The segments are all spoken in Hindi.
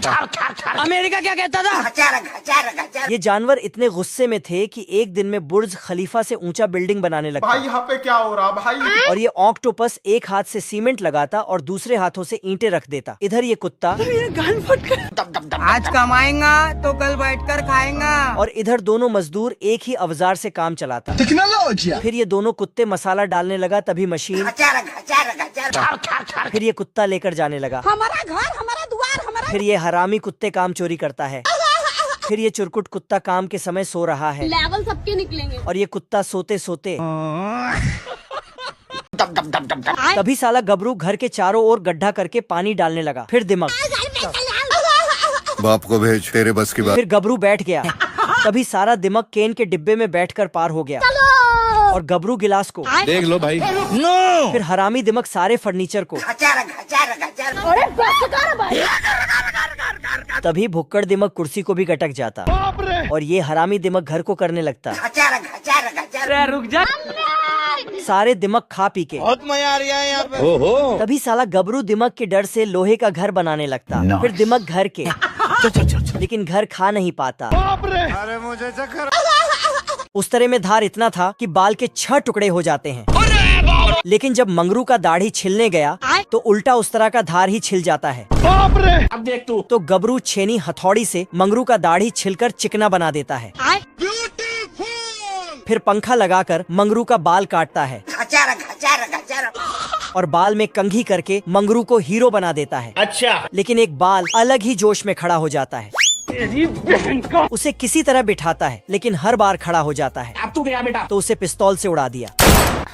अमेरिका क्या कहता था? ये जानवर इतने गुस्से में थे कि एक दिन में बुर्ज खलीफा से ऊंचा बिल्डिंग बनाने लगा। भाई यहाँ पे क्या हो रहा भाई? और ये ऑक्टोपस एक हाथ से सीमेंट लगाता और दूसरे हाथों से ईंटें रख देता। इधर ये कुत्ता आज कमाएगा तो कल बैठकर खाएगा। और इधर दोनों मजदूर एक ही औजार से काम चलाता। फिर ये दोनों कुत्ते मसाला डालने लगा, तभी मशीन फिर ये कुत्ता लेकर जाने लगा। हमारा घर, हमारा द्वार, हमारा। फिर ये हरामी कुत्ते काम चोरी करता है। फिर ये चुरकुट कुत्ता काम के समय सो रहा है। लेवल सबके निकलेंगे। और ये कुत्ता सोते सोते तभी साला गबरू घर के चारों ओर गड्ढा करके पानी डालने लगा। फिर दिमाग बाप को भेज, तेरे बस की बात। फिर गबरू बैठ गया। तभी सारा दिमाग केन के डिब्बे में बैठकर पार हो गया और गबरू गिलास को देख लो भाई। नो। फिर हरामी दिमाग सारे फर्नीचर को। अरे बस कर भाई। तभी भुक्कड़ दिमाग कुर्सी को भी गटक जाता और ये हरामी दिमाग घर को करने लगता। रुक जा। सारे दिमाग खा पी के बहुत मजा आ रहा है यहाँ पे। तभी साला गबरू दिमाग के डर से लोहे का घर बनाने लगता। फिर दिमाग घर के लेकिन घर खा नहीं पाता। अरे मुझे चक्कर। उस तरह में धार इतना था कि बाल के 6 टुकड़े हो जाते हैं। लेकिन जब मंगरू का दाढ़ी छिलने गया तो उल्टा उस तरह का धार ही छिल जाता है। अब देख तू। तो गबरू छेनी हथौड़ी से मंगरू का दाढ़ी छिलकर चिकना बना देता है। फिर पंखा लगाकर मंगरू का बाल काटता है और बाल में कंघी करके मंगरू को हीरो बना देता है। अच्छा। लेकिन एक बाल अलग ही जोश में खड़ा हो जाता है। उसे किसी तरह बिठाता है लेकिन हर बार खड़ा हो जाता है। अब तू गया बेटा। तो उसे पिस्तौल से उड़ा दिया।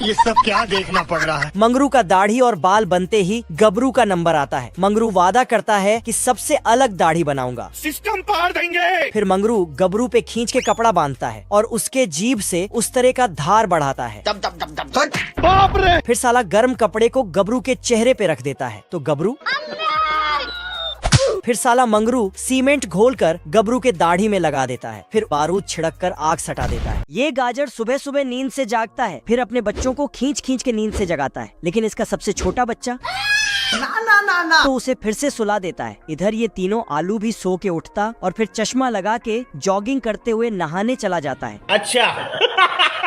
ये सब क्या देखना पड़ रहा है? मंगरू का दाढ़ी और बाल बनते ही गबरू का नंबर आता है। मंगरू वादा करता है कि सबसे अलग दाढ़ी बनाऊंगा। सिस्टम पार देंगे। फिर मंगरू गबरू पे खींच के कपड़ा बांधता है और उसके जीभ से उस तरह का धार बढ़ाता है। बाप रे। फिर साला गर्म कपड़े को गबरू के चेहरे पे रख देता है तो गबरू फिर साला मंगरू सीमेंट घोलकर गबरू के दाढ़ी में लगा देता है। फिर बारूद छिड़क कर आग सटा देता है। ये गाजर सुबह सुबह नींद से जागता है। फिर अपने बच्चों को खींच खींच के नींद से जगाता है। लेकिन इसका सबसे छोटा बच्चा तो उसे फिर से सुला देता है। इधर ये तीनों आलू भी सो के उठता और फिर चश्मा लगा के जॉगिंग करते हुए नहाने चला जाता है। अच्छा।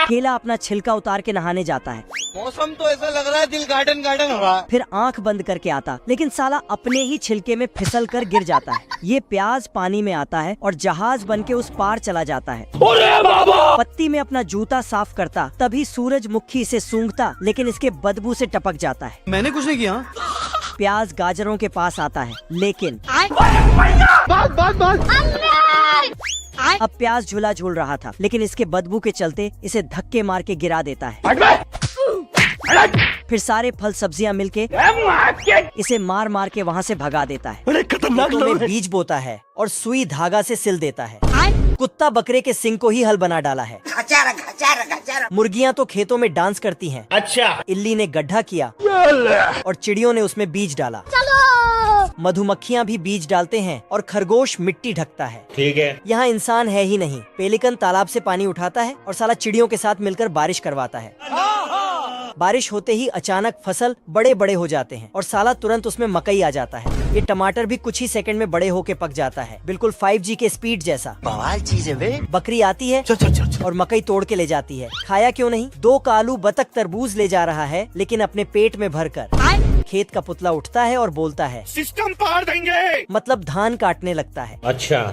केला अपना छिलका उतार के नहाने जाता है। मौसम तो ऐसा लग रहा है दिल गार्डन गार्डन हो रहा है। फिर आंख बंद करके आता लेकिन साला अपने ही छिलके में फिसल कर गिर जाता है। ये प्याज पानी में आता है और जहाज बन के उस पार चला जाता है। अरे बाबा। पत्ती में अपना जूता साफ करता तभी सूरजमुखी इसे सूंघता लेकिन इसके बदबू से टपक जाता है। मैंने कुछ नहीं किया। प्याज गाजरों के पास आता है लेकिन अब प्याज झूला झूल रहा था लेकिन इसके बदबू के चलते इसे धक्के मार के गिरा देता है। फिर सारे फल सब्जियां मिलके इसे मार मार के वहाँ से भगा देता है। खतरनाक खेतों में बीज बोता है और सुई धागा से सिल देता है। कुत्ता बकरे के सिंग को ही हल बना डाला है। मुर्गियाँ तो खेतों में डांस करती हैं। अच्छा। इल्ली ने गड्ढा किया और चिड़ियों ने उसमें बीज डाला। मधुमक्खियाँ भी बीज डालते हैं और खरगोश मिट्टी ढकता है। ठीक है। यहाँ इंसान है ही नहीं। पेलिकन तालाब से पानी उठाता है और साला चिड़ियों के साथ मिलकर बारिश करवाता है। बारिश होते ही अचानक फसल बड़े बड़े हो जाते हैं और साला तुरंत उसमें मकई आ जाता है। ये टमाटर भी कुछ ही सेकंड में बड़े होके पक जाता है, बिल्कुल 5G के स्पीड जैसा। बवाल चीज है बे। बकरी आती है और मकई तोड़ के ले जाती है। खाया क्यों नहीं? 2 कालू बतख तरबूज ले जा रहा है लेकिन अपने पेट में भरकर। खेत का पुतला उठता है और बोलता है सिस्टम पार देंगे। मतलब धान काटने लगता है। अच्छा।